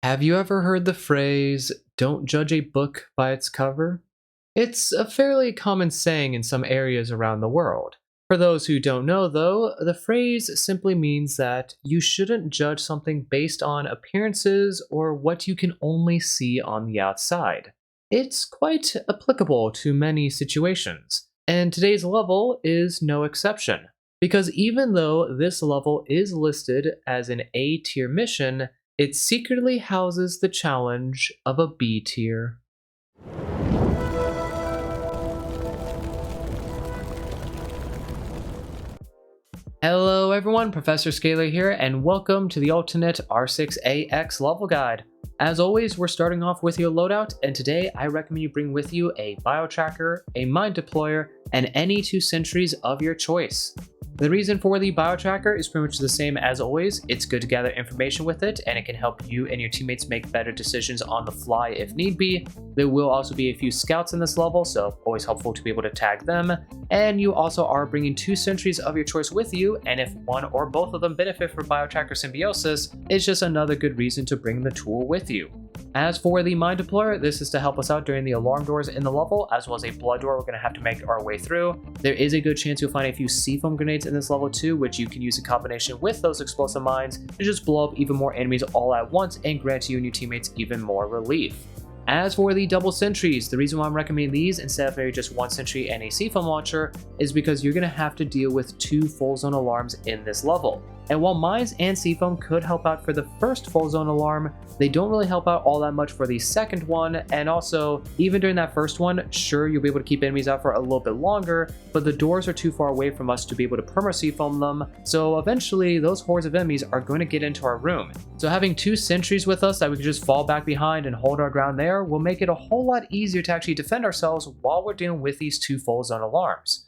Have you ever heard the phrase, "Don't judge a book by its cover"? It's a fairly common saying in some areas around the world. For those who don't know, though, the phrase simply means that you shouldn't judge something based on appearances or what you can only see on the outside. It's quite applicable to many situations, and today's level is no exception. Because even though this level is listed as an A tier mission, it secretly houses the challenge of a B tier. Hello everyone, Professor Scalar here, and welcome to the alternate R6AX level guide. As always, we're starting off with your loadout, and today I recommend you bring with you a bio tracker, a mine deployer, and any two sentries of your choice. The reason for the bio tracker is pretty much the same as always. It's good to gather information with it, and it can help you and your teammates make better decisions on the fly if need be. There will also be a few scouts in this level, so always helpful to be able to tag them. And you also are bringing two sentries of your choice with you, and if one or both of them benefit from bio tracker symbiosis, it's just another good reason to bring the tool with you. As for the mine deployer, this is to help us out during the alarm doors in the level, as well as a blood door we're going to have to make our way through. There is a good chance you'll find a few C-foam grenades in this level too, which you can use in combination with those explosive mines to just blow up even more enemies all at once and grant you and your teammates even more relief. As for the double sentries, the reason why I'm recommending these instead of maybe just one sentry and a C-foam launcher is because you're going to have to deal with two full zone alarms in this level. And while mines and C-foam could help out for the first full zone alarm, they don't really help out all that much for the second one, and also, even during that first one, sure, you'll be able to keep enemies out for a little bit longer, but the doors are too far away from us to be able to perma C-foam them, so eventually those hordes of enemies are going to get into our room. So having two sentries with us that we can just fall back behind and hold our ground there will make it a whole lot easier to actually defend ourselves while we're dealing with these two full zone alarms.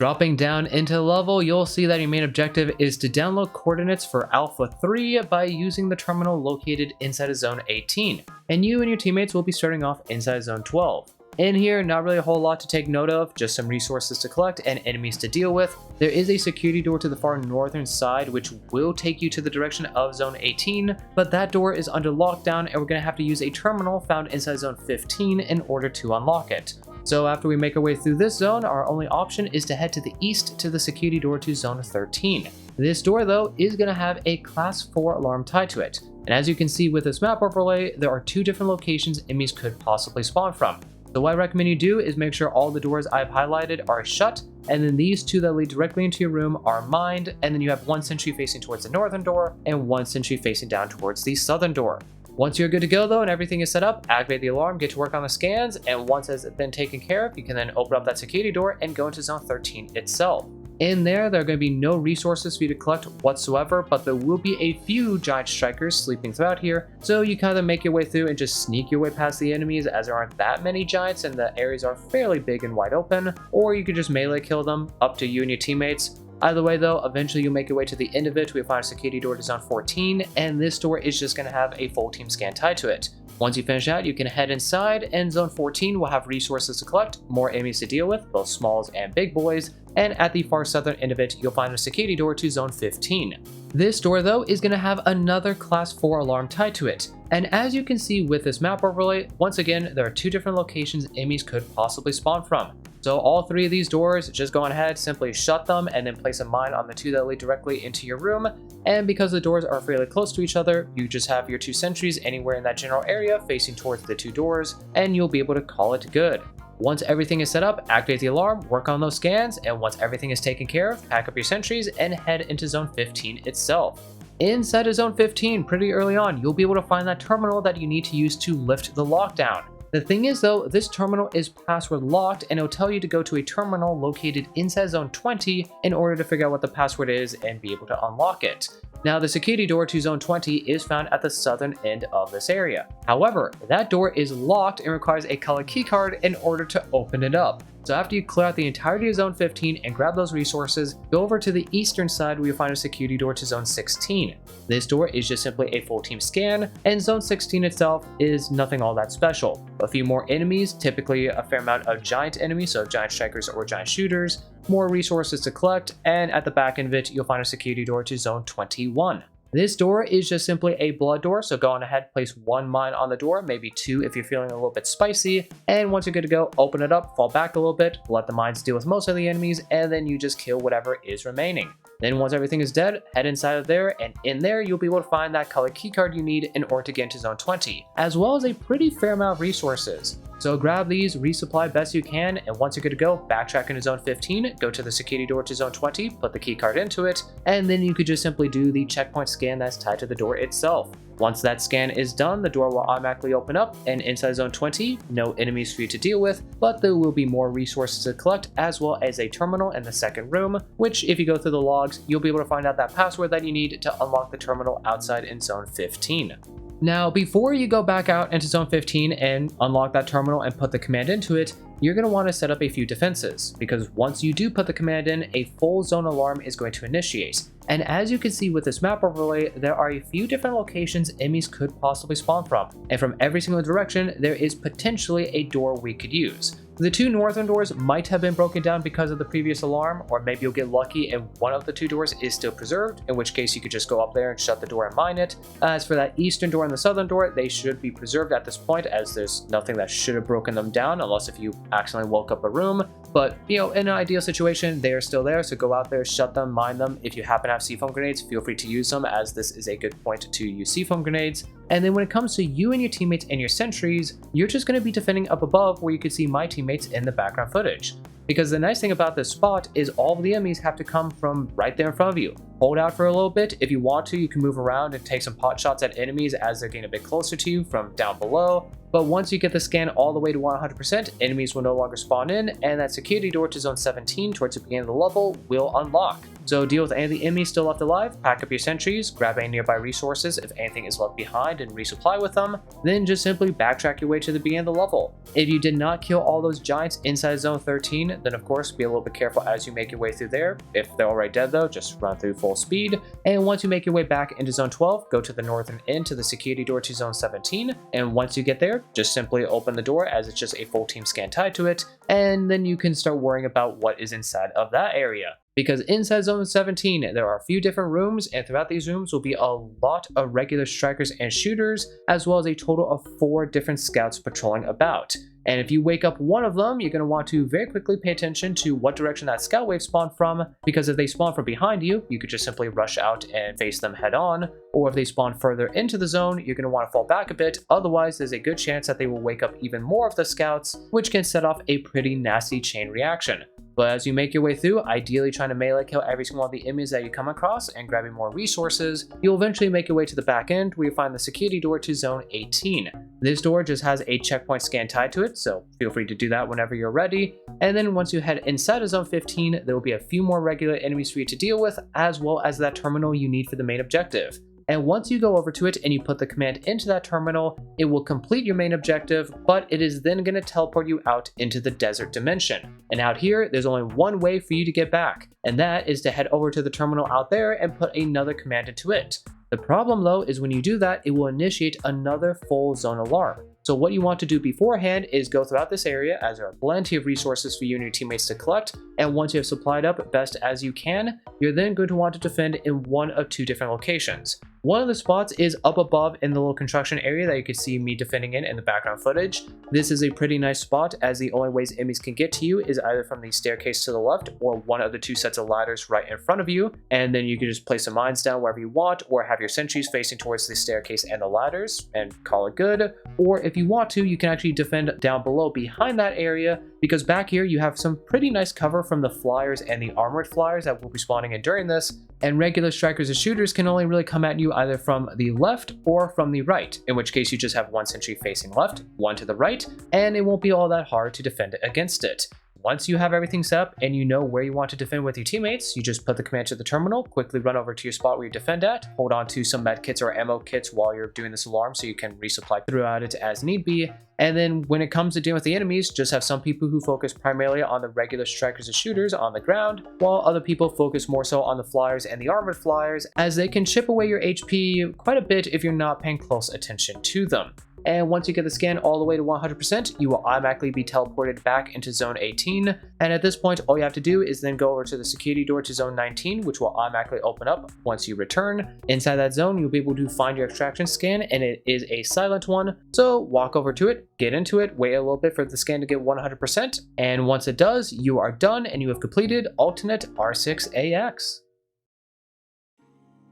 Dropping down into the level, you'll see that your main objective is to download coordinates for Alpha 3 by using the terminal located inside of Zone 18, and you and your teammates will be starting off inside Zone 12. In here, not really a whole lot to take note of, just some resources to collect and enemies to deal with. There is a security door to the far northern side which will take you to the direction of Zone 18, but that door is under lockdown and we're going to have to use a terminal found inside Zone 15 in order to unlock it. So after we make our way through this zone, our only option is to head to the east to the security door to Zone 13. This door though is going to have a Class 4 alarm tied to it, and as you can see with this map overlay, there are two different locations enemies could possibly spawn from. So what I recommend you do is make sure all the doors I've highlighted are shut, and then these two that lead directly into your room are mined, and then you have one sentry facing towards the northern door and one sentry facing down towards the southern door. Once you're good to go though and everything is set up, activate the alarm, get to work on the scans, and once it's been taken care of, you can then open up that security door and go into Zone 13 itself. In there are going to be no resources for you to collect whatsoever, but there will be a few giant strikers sleeping throughout here, so you kind of make your way through and just sneak your way past the enemies as there aren't that many giants and the areas are fairly big and wide open, or you could just melee kill them, up to you and your teammates. Either way though, eventually you'll make your way to the end of it, we'll find a security door to Zone 14, and this door is just going to have a full team scan tied to it. Once you finish that, you can head inside, and Zone 14 will have resources to collect, more enemies to deal with, both smalls and big boys, and at the far southern end of it, you'll find a security door to Zone 15. This door though is going to have another Class 4 alarm tied to it, and as you can see with this map overlay, once again, there are two different locations enemies could possibly spawn from. So all three of these doors, just go ahead, simply shut them, and then place a mine on the two that lead directly into your room. And because the doors are fairly close to each other, you just have your two sentries anywhere in that general area facing towards the two doors, and you'll be able to call it good. Once everything is set up, activate the alarm, work on those scans, and once everything is taken care of, pack up your sentries and head into Zone 15 itself. Inside of Zone 15, pretty early on, you'll be able to find that terminal that you need to use to lift the lockdown. The thing is though, this terminal is password locked and it'll tell you to go to a terminal located inside Zone 20 in order to figure out what the password is and be able to unlock it. Now the security door to Zone 20 is found at the southern end of this area. However, that door is locked and requires a color keycard in order to open it up. So after you clear out the entirety of Zone 15 and grab those resources, go over to the eastern side where you'll find a security door to Zone 16. This door is just simply a full team scan, and Zone 16 itself is nothing all that special. A few more enemies, typically a fair amount of giant enemies, so giant strikers or giant shooters, more resources to collect, and at the back end of it, you'll find a security door to Zone 21. This door is just simply a blood door, so go on ahead, place 1 mine on the door, maybe 2 if you're feeling a little bit spicy, and once you're good to go, open it up, fall back a little bit, let the mines deal with most of the enemies, and then you just kill whatever is remaining. Then once everything is dead, head inside of there, and in there you'll be able to find that color keycard you need in order to get into Zone 20, as well as a pretty fair amount of resources. So grab these, resupply best you can, and once you're good to go, backtrack into Zone 15, go to the security door to Zone 20, put the keycard into it, and then you could just simply do the checkpoint scan that's tied to the door itself. Once that scan is done, the door will automatically open up, and inside Zone 20, no enemies for you to deal with, but there will be more resources to collect, as well as a terminal in the second room, which if you go through the logs, you'll be able to find out that password that you need to unlock the terminal outside in Zone 15. Now, before you go back out into Zone 15 and unlock that terminal and put the command into it, you're going to want to set up a few defenses, because once you do put the command in, a full zone alarm is going to initiate. And as you can see with this map overlay, there are a few different locations enemies could possibly spawn from, and from every single direction, there is potentially a door we could use. The 2 northern doors might have been broken down because of the previous alarm, or maybe you'll get lucky and one of the 2 doors is still preserved, in which case you could just go up there and shut the door and mine it. As for that eastern door and the southern door, they should be preserved at this point, as there's nothing that should have broken them down, unless if you accidentally woke up a room. But, you know, in an ideal situation, they are still there, so go out there, shut them, mine them. If you happen to have C-foam grenades, feel free to use them, as this is a good point to use C-foam grenades. And then when it comes to you and your teammates and your sentries, you're just going to be defending up above, where you can see my teammates in the background footage. Because the nice thing about this spot is all of the enemies have to come from right there in front of you. Hold out for a little bit. If you want to, you can move around and take some pot shots at enemies as they're getting a bit closer to you from down below. But once you get the scan all the way to 100%, enemies will no longer spawn in, and that security door to Zone 17 towards the beginning of the level will unlock. So deal with any of the enemies still left alive, pack up your sentries, grab any nearby resources if anything is left behind and resupply with them, then just simply backtrack your way to the beginning of the level. If you did not kill all those giants inside Zone 13, then of course be a little bit careful as you make your way through there. If they're already dead though, just run through full speed. And once you make your way back into Zone 12, go to the northern end to the security door to Zone 17, and once you get there, just simply open the door as it's just a full team scan tied to it, and then you can start worrying about what is inside of that area. Because inside Zone 17, there are a few different rooms, and throughout these rooms will be a lot of regular strikers and shooters, as well as a total of 4 different scouts patrolling about. And if you wake up one of them, you're going to want to very quickly pay attention to what direction that scout wave spawned from, because if they spawn from behind you, you could just simply rush out and face them head on, or if they spawn further into the zone, you're going to want to fall back a bit, otherwise there's a good chance that they will wake up even more of the scouts, which can set off a pretty nasty chain reaction. But as you make your way through, ideally trying to melee kill every single one of the enemies that you come across and grabbing more resources, you'll eventually make your way to the back end where you find the security door to Zone 18. This door just has a checkpoint scan tied to it, so feel free to do that whenever you're ready. And then once you head inside of Zone 15, there will be a few more regular enemies for you to deal with, as well as that terminal you need for the main objective. And once you go over to it and you put the command into that terminal, it will complete your main objective, but it is then going to teleport you out into the desert dimension. And out here, there's only one way for you to get back, and that is to head over to the terminal out there and put another command into it. The problem though is when you do that, it will initiate another full zone alarm. So what you want to do beforehand is go throughout this area, as there are plenty of resources for you and your teammates to collect, and once you have supplied up best as you can, you're then going to want to defend in one of 2 different locations. One of the spots is up above in the little construction area that you can see me defending in the background footage. This is a pretty nice spot, as the only ways enemies can get to you is either from the staircase to the left or one of the 2 sets of ladders right in front of you, and then you can just place some mines down wherever you want, or have your sentries facing towards the staircase and the ladders and call it good. Or if you want to, you can actually defend down below behind that area, because back here you have some pretty nice cover from the flyers and the armored flyers that will be spawning in during this, and regular strikers and shooters can only really come at you either from the left or from the right, in which case you just have 1 sentry facing left, 1 to the right, and it won't be all that hard to defend against it. Once you have everything set up and you know where you want to defend with your teammates, you just put the command to the terminal, quickly run over to your spot where you defend at, hold on to some med kits or ammo kits while you're doing this alarm so you can resupply throughout it as need be. And then when it comes to dealing with the enemies, just have some people who focus primarily on the regular strikers and shooters on the ground, while other people focus more so on the flyers and the armored flyers, as they can chip away your HP quite a bit if you're not paying close attention to them. And once you get the scan all the way to 100%, you will automatically be teleported back into Zone 18. And at this point, all you have to do is then go over to the security door to Zone 19, which will automatically open up once you return. Inside that zone, you'll be able to find your extraction scan, and it is a silent one. So walk over to it, get into it, wait a little bit for the scan to get 100%. And once it does, you are done and you have completed alternate R6AX.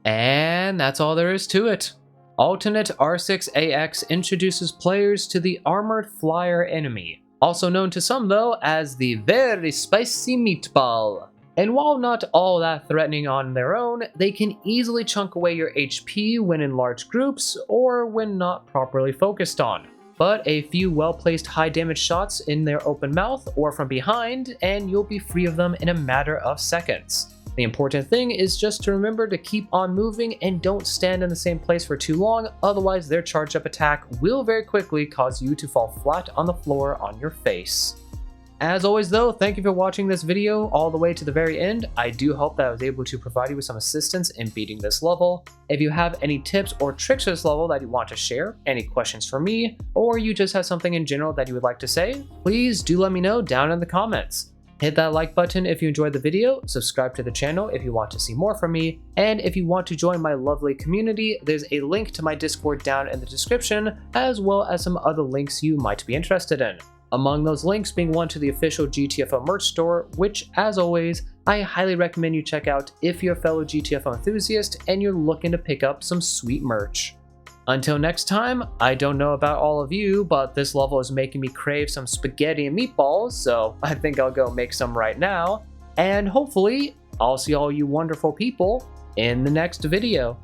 And that's all there is to it. Alternate R6AX introduces players to the armored flyer enemy, also known to some though as the very spicy meatball. And while not all that threatening on their own, they can easily chunk away your HP when in large groups or when not properly focused on. But a few well-placed high damage shots in their open mouth or from behind and you'll be free of them in a matter of seconds. The important thing is just to remember to keep on moving and don't stand in the same place for too long, otherwise their charge up attack will very quickly cause you to fall flat on the floor on your face. As always though, thank you for watching this video all the way to the very end. I do hope that I was able to provide you with some assistance in beating this level. If you have any tips or tricks for this level that you want to share, any questions for me, or you just have something in general that you would like to say, please do let me know down in the comments. Hit that like button if you enjoyed the video, subscribe to the channel if you want to see more from me, and if you want to join my lovely community, there's a link to my Discord down in the description, as well as some other links you might be interested in. Among those links being one to the official GTFO merch store, which, as always, I highly recommend you check out if you're a fellow GTFO enthusiast and you're looking to pick up some sweet merch. Until next time, I don't know about all of you, but this level is making me crave some spaghetti and meatballs, so I think I'll go make some right now. And hopefully, I'll see all you wonderful people in the next video.